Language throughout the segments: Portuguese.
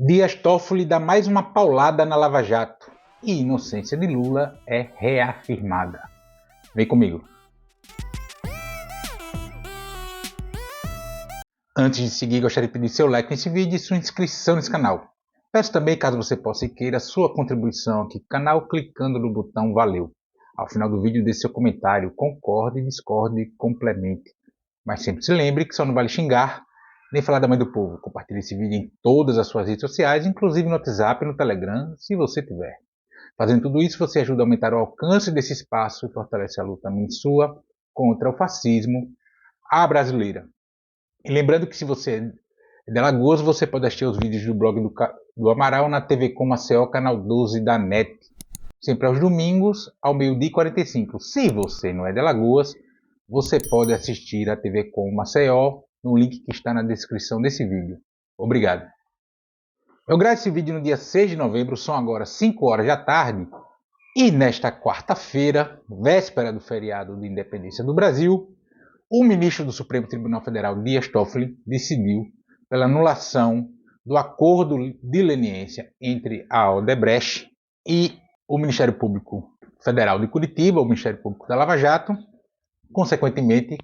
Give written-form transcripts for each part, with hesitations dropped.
Dias Toffoli dá mais uma paulada na Lava Jato e inocência de Lula é reafirmada. Vem comigo. Antes de seguir, gostaria de pedir seu like nesse vídeo e sua inscrição nesse canal. Peço também, caso você possa e queira, sua contribuição aqui no canal clicando no botão valeu. Ao final do vídeo, deixe seu comentário, concorde, discorde, complemente. Mas sempre se lembre que só não vale xingar, nem falar da mãe do povo. Compartilhe esse vídeo em todas as suas redes sociais, inclusive no WhatsApp e no Telegram, se você tiver. Fazendo tudo isso, você ajuda a aumentar o alcance desse espaço e fortalece a luta também sua contra o fascismo à brasileira. E lembrando que se você é de Alagoas, você pode assistir os vídeos do blog do Amaral na TV Com Maceió, canal 12 da NET. Sempre aos domingos, ao 12h45. Se você não é de Alagoas, você pode assistir a TV Com Maceió no link que está na descrição desse vídeo. Obrigado. Eu gravo esse vídeo no dia 6 de novembro, são agora 5 horas da tarde, e nesta quarta-feira, véspera do feriado de independência do Brasil, o ministro do Supremo Tribunal Federal, Dias Toffoli, decidiu pela anulação do acordo de leniência entre a Odebrecht e o Ministério Público Federal de Curitiba, o Ministério Público da Lava Jato, consequentemente,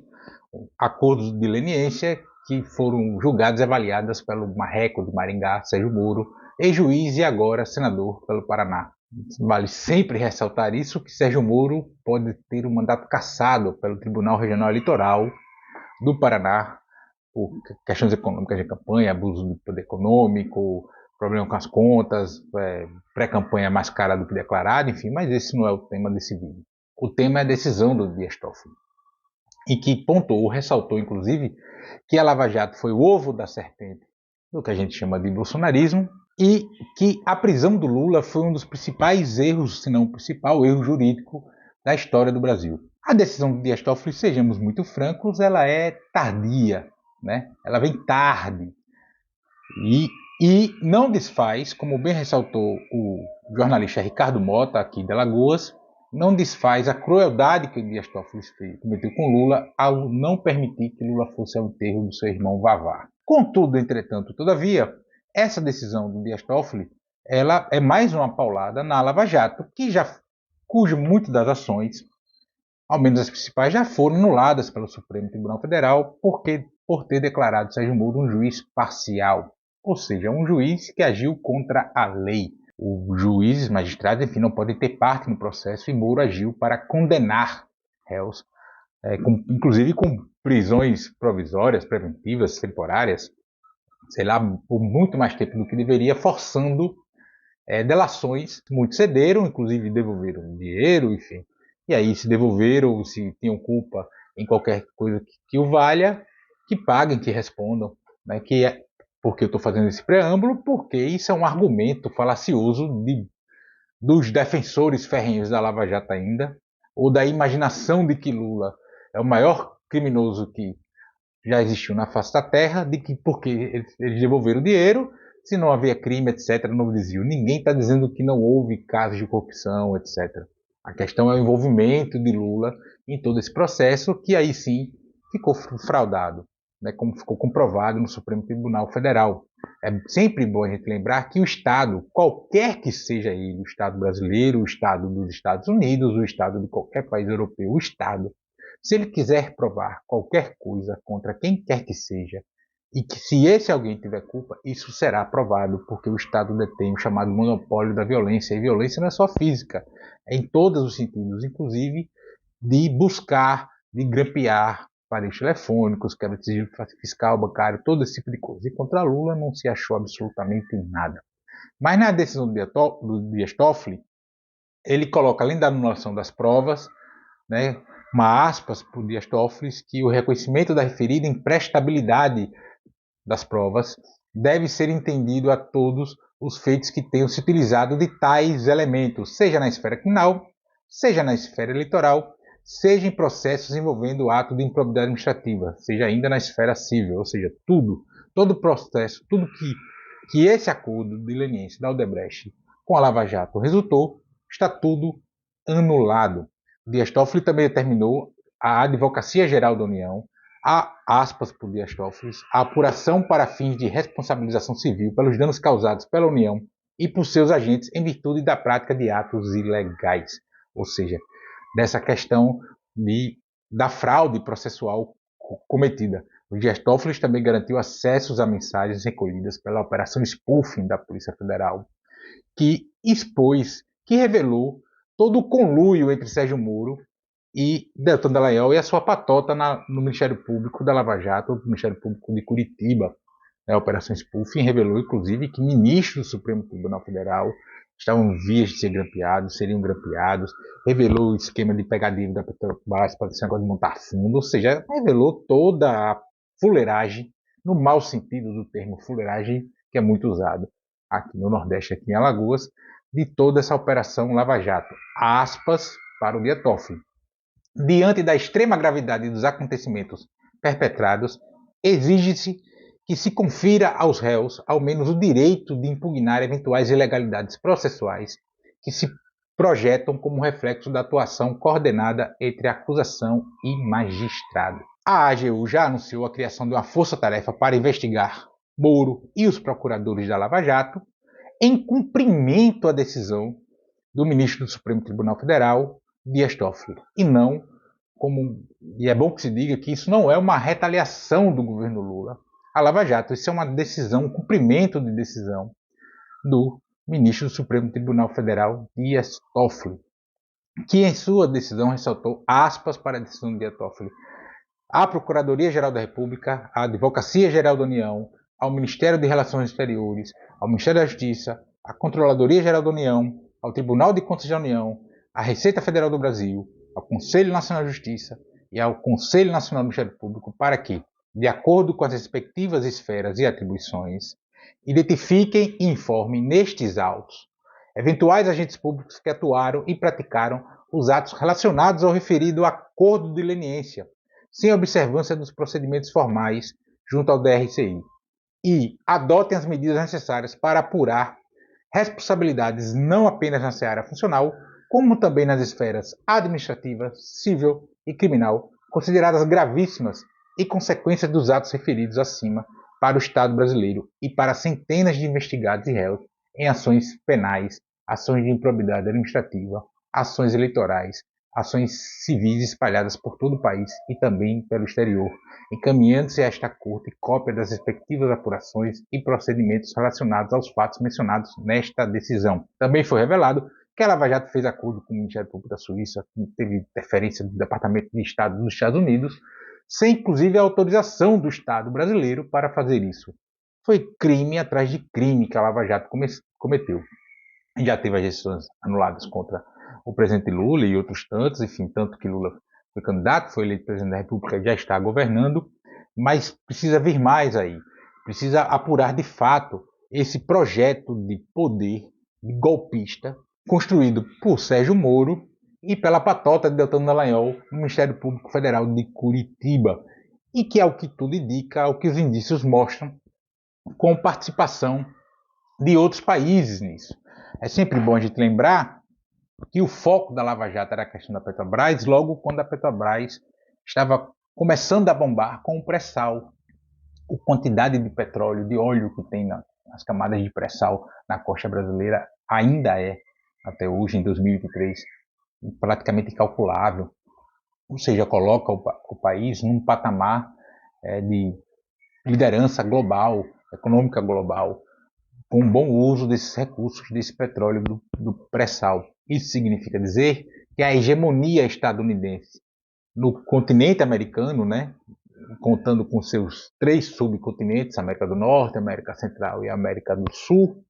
acordos de leniência que foram julgados e avaliados pelo marreco de Maringá, Sérgio Moro, ex-juiz e agora senador pelo Paraná. Vale sempre ressaltar isso, que Sérgio Moro pode ter o mandato cassado pelo Tribunal Regional Eleitoral do Paraná por questões econômicas de campanha, abuso de poder econômico, problema com as contas, pré-campanha mais cara do que declarada, enfim, mas esse não é o tema desse vídeo. O tema é a decisão do Dias Toffoli, e que pontuou, ressaltou inclusive, que a Lava Jato foi o ovo da serpente do que a gente chama de bolsonarismo, e que a prisão do Lula foi um dos principais erros, se não o principal erro jurídico da história do Brasil. A decisão do Dias Toffoli, sejamos muito francos, ela é tardia, né? Ela vem tarde e não desfaz, como bem ressaltou o jornalista Ricardo Mota, aqui de Alagoas, não desfaz a crueldade que o Dias Toffoli cometeu com Lula ao não permitir que Lula fosse ao enterro do seu irmão Vavá. Contudo, entretanto, todavia, essa decisão do Dias Toffoli, ela é mais uma paulada na Lava Jato, cujo muitas das ações, ao menos as principais, já foram anuladas pelo Supremo Tribunal Federal por ter declarado Sérgio Moro um juiz parcial, ou seja, um juiz que agiu contra a lei. Os juízes, magistrados, enfim, não podem ter parte no processo, e Moro agiu para condenar réus, inclusive com prisões provisórias, preventivas, temporárias, sei lá, por muito mais tempo do que deveria, forçando delações. Muitos cederam, inclusive devolveram dinheiro, enfim. E aí, se devolveram, se tinham culpa em qualquer coisa que o valha, que paguem, que respondam. Né? Porque eu estou fazendo esse preâmbulo, porque isso é um argumento falacioso dos defensores ferrenhos da Lava Jato ainda, ou da imaginação de que Lula é o maior criminoso que já existiu na face da terra, de que porque eles devolveram o dinheiro, se não havia crime, etc., no desvio. Ninguém está dizendo que não houve casos de corrupção, etc. A questão é o envolvimento de Lula em todo esse processo, que aí sim ficou fraudado, né, como ficou comprovado no Supremo Tribunal Federal. É sempre bom a gente lembrar que o Estado, qualquer que seja ele, o Estado brasileiro, o Estado dos Estados Unidos, o Estado de qualquer país europeu, o Estado, se ele quiser provar qualquer coisa contra quem quer que seja, e que se esse alguém tiver culpa, isso será provado, porque o Estado detém o chamado monopólio da violência. E violência não é só física, é em todos os sentidos, inclusive de buscar, de grampear aparelhos telefônicos, quebra de sigilo fiscal, bancário, todo esse tipo de coisa. E contra Lula não se achou absolutamente nada. Mas na decisão do Dias Toffoli, ele coloca, além da anulação das provas, né, uma aspas para o Dias Toffoli, que o reconhecimento da referida imprestabilidade das provas deve ser entendido a todos os feitos que tenham se utilizado de tais elementos, seja na esfera criminal, seja na esfera eleitoral, seja em processos envolvendo o ato de improbidade administrativa, seja ainda na esfera civil, ou seja, todo processo, tudo que esse acordo de leniência da Odebrecht com a Lava Jato resultou, está tudo anulado. Dias Toffoli também determinou a Advocacia Geral da União aspas por Dias Toffoli, a apuração para fins de responsabilização civil pelos danos causados pela União e por seus agentes em virtude da prática de atos ilegais, ou seja, dessa questão da fraude processual cometida. O Dias Toffoli também garantiu acessos a mensagens recolhidas pela Operação Spoofing da Polícia Federal, que revelou todo o conluio entre Sérgio Moro e Deltan Dallagnol e a sua patota no Ministério Público da Lava Jato, no Ministério Público de Curitiba. A Operação Spoofing revelou, inclusive, que ministros do Supremo Tribunal Federal estavam em vias de ser grampeados, seriam grampeados, revelou o esquema de pegar dívida da Petrobras para esse negócio de montar fundo, ou seja, revelou toda a fuleiragem, no mau sentido do termo fuleiragem, que é muito usado aqui no Nordeste, aqui em Alagoas, de toda essa Operação Lava Jato. Aspas para o Dias Toffoli. Diante da extrema gravidade dos acontecimentos perpetrados, exige-se que se confira aos réus ao menos o direito de impugnar eventuais ilegalidades processuais que se projetam como reflexo da atuação coordenada entre acusação e magistrado. A AGU já anunciou a criação de uma força-tarefa para investigar Moro e os procuradores da Lava Jato, em cumprimento à decisão do ministro do Supremo Tribunal Federal, Dias Toffoli, e é bom que se diga que isso não é uma retaliação do governo Lula à Lava Jato, isso é uma decisão, um cumprimento de decisão do ministro do Supremo Tribunal Federal, Dias Toffoli, que em sua decisão ressaltou, aspas para a decisão de Dias Toffoli, à Procuradoria-Geral da República, à Advocacia-Geral da União, ao Ministério de Relações Exteriores, ao Ministério da Justiça, à Controladoria-Geral da União, ao Tribunal de Contas da União, à Receita Federal do Brasil, ao Conselho Nacional de Justiça e ao Conselho Nacional do Ministério Público para que, de acordo com as respectivas esferas e atribuições, identifiquem e informem nestes autos eventuais agentes públicos que atuaram e praticaram os atos relacionados ao referido acordo de leniência, sem observância dos procedimentos formais junto ao DRCI, e adotem as medidas necessárias para apurar responsabilidades não apenas na seara funcional, como também nas esferas administrativa, civil e criminal, consideradas gravíssimas e consequências dos atos referidos acima para o Estado brasileiro e para centenas de investigados e réus em ações penais, ações de improbidade administrativa, ações eleitorais, ações civis espalhadas por todo o país e também pelo exterior, encaminhando-se a esta Corte cópia das respectivas apurações e procedimentos relacionados aos fatos mencionados nesta decisão. Também foi revelado que a Lava Jato fez acordo com o Ministério Público da Suíça, que teve interferência do Departamento de Estado dos Estados Unidos, sem inclusive a autorização do Estado brasileiro para fazer isso. Foi crime atrás de crime que a Lava Jato cometeu. Já teve as gestões anuladas contra o presidente Lula e outros tantos, enfim, tanto que Lula foi candidato, foi eleito presidente da República, já está governando, mas precisa vir mais aí. Precisa apurar de fato esse projeto de poder golpista construído por Sérgio Moro e pela patota de Deltan Dallagnol no Ministério Público Federal de Curitiba, e que, ao que tudo indica, ao que os indícios mostram, com participação de outros países nisso. É sempre bom a gente lembrar que o foco da Lava Jato era a questão da Petrobras, logo quando a Petrobras estava começando a bombar com o pré-sal. A quantidade de petróleo, de óleo que tem nas camadas de pré-sal na costa brasileira ainda é, até hoje, em 2023, praticamente incalculável. Ou seja, coloca o país num patamar de liderança global, econômica global, com um bom uso desses recursos, desse petróleo do pré-sal. Isso significa dizer que a hegemonia estadunidense no continente americano, né, contando com seus 3 subcontinentes, América do Norte, América Central e América do Sul,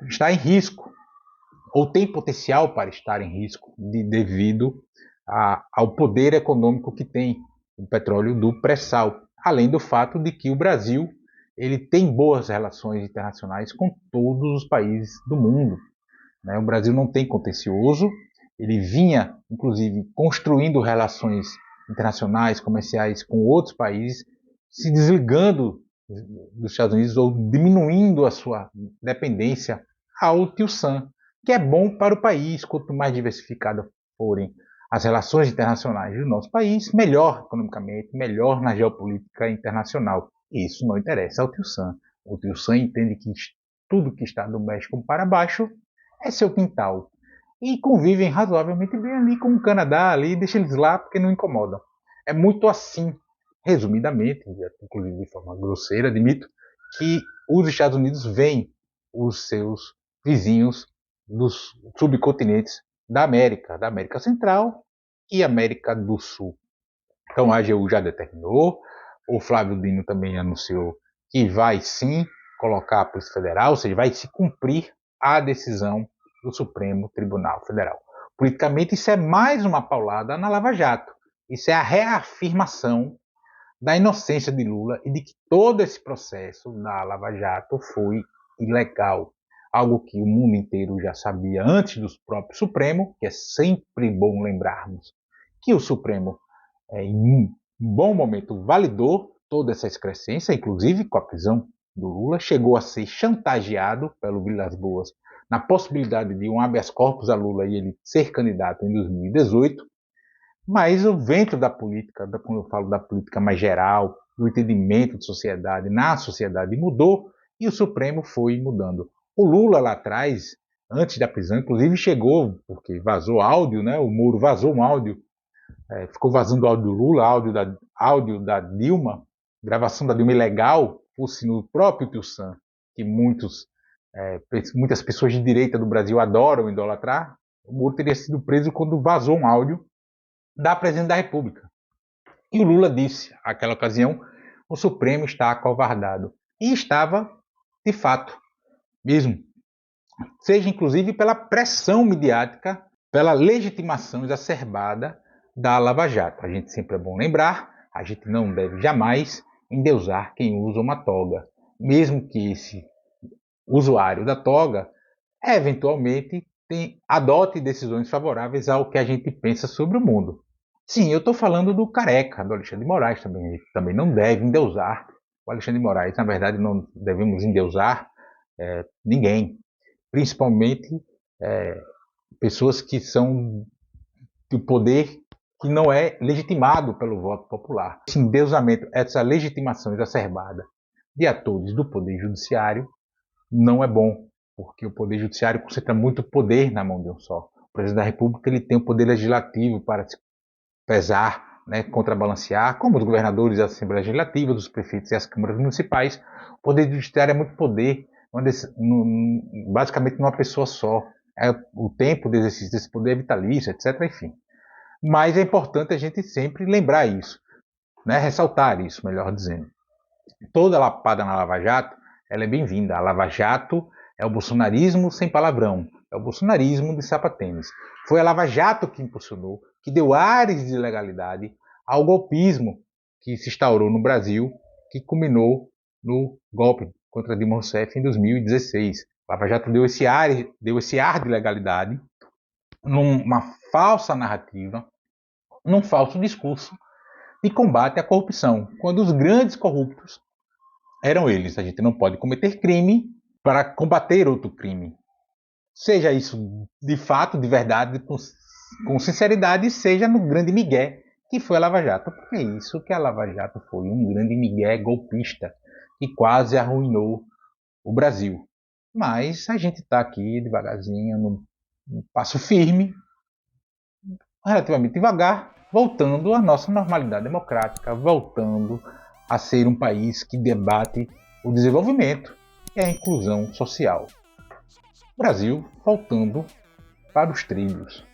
está em risco, ou tem potencial para estar em risco, devido ao poder econômico que tem o petróleo do pré-sal, além do fato de que o Brasil ele tem boas relações internacionais com todos os países do mundo. O Brasil não tem contencioso, ele vinha, inclusive, construindo relações internacionais, comerciais com outros países, se desligando dos Estados Unidos ou diminuindo a sua dependência ao Tio Sam, que é bom para o país. Quanto mais diversificadas forem as relações internacionais do nosso país, melhor economicamente, melhor na geopolítica internacional. Isso não interessa ao Tio Sam. O Tio Sam entende que tudo que está do México para baixo é seu quintal. E convivem razoavelmente bem ali com o Canadá, ali, deixa eles lá porque não incomodam. É muito assim, resumidamente, inclusive de forma grosseira, admito, que os Estados Unidos veem os seus vizinhos dos subcontinentes da América Central e América do Sul. Então a AGU já determinou, o Flávio Dino também anunciou que vai sim colocar a Polícia Federal, ou seja, vai se cumprir a decisão do Supremo Tribunal Federal. Politicamente, isso é mais uma paulada na Lava Jato. Isso é a reafirmação da inocência de Lula e de que todo esse processo da Lava Jato foi ilegal. Algo que o mundo inteiro já sabia antes do próprio Supremo, que é sempre bom lembrarmos que o Supremo, em um bom momento, validou toda essa excrescência, inclusive com a prisão do Lula, chegou a ser chantageado pelo Vilas Boas na possibilidade de um habeas corpus a Lula e ele ser candidato em 2018, mas o vento da política, quando eu falo da política mais geral, do entendimento de sociedade, na sociedade mudou e o Supremo foi mudando. O Lula lá atrás, antes da prisão, inclusive chegou, porque vazou áudio, né? O Moro vazou um áudio, ficou vazando áudio do Lula, áudio da Dilma, gravação da Dilma ilegal, fosse no próprio Tio Sam, que muitas pessoas de direita do Brasil adoram idolatrar. O Moro teria sido preso quando vazou um áudio da Presidente da República. E o Lula disse, naquela ocasião, o Supremo está acovardado. E estava, de fato, mesmo. Seja, inclusive, pela pressão midiática, pela legitimação exacerbada da Lava Jato. A gente sempre é bom lembrar, a gente não deve jamais endeusar quem usa uma toga. Mesmo que esse usuário da toga, eventualmente, adote decisões favoráveis ao que a gente pensa sobre o mundo. Sim, eu estou falando do Careca, do Alexandre de Moraes também. A gente também não deve endeusar o Alexandre de Moraes. Na verdade, não devemos endeusar ninguém. Principalmente pessoas que são do poder que não é legitimado pelo voto popular. Esse endeusamento, essa legitimação exacerbada de atores do Poder Judiciário não é bom, porque o Poder Judiciário concentra muito poder na mão de um só. O Presidente da República ele tem o poder legislativo para se pesar, contrabalancear, como os governadores da Assembleia Legislativa, dos prefeitos e as câmaras municipais. O Poder Judiciário é muito poder, basicamente numa pessoa só. O tempo de exercício desse poder é vitalício, etc. Enfim. Mas é importante a gente sempre lembrar isso, ressaltar isso, melhor dizendo. Toda lapada na Lava Jato ela é bem-vinda. A Lava Jato é o bolsonarismo sem palavrão, é o bolsonarismo de sapatênis. Foi a Lava Jato que impulsionou, que deu ares de legalidade ao golpismo que se instaurou no Brasil, que culminou no golpe contra Dilma Rousseff em 2016. A Lava Jato deu esse ar de legalidade numa falsa narrativa, num falso discurso de combate à corrupção, quando os grandes corruptos eram eles. A gente não pode cometer crime para combater outro crime. Seja isso de fato, de verdade, com sinceridade, seja no grande migué que foi a Lava Jato. Porque é isso que a Lava Jato foi, um grande migué golpista que quase arruinou o Brasil. Mas a gente está aqui devagarzinho, no passo firme, relativamente devagar, voltando à nossa normalidade democrática, voltando a ser um país que debate o desenvolvimento e a inclusão social. O Brasil voltando para os trilhos.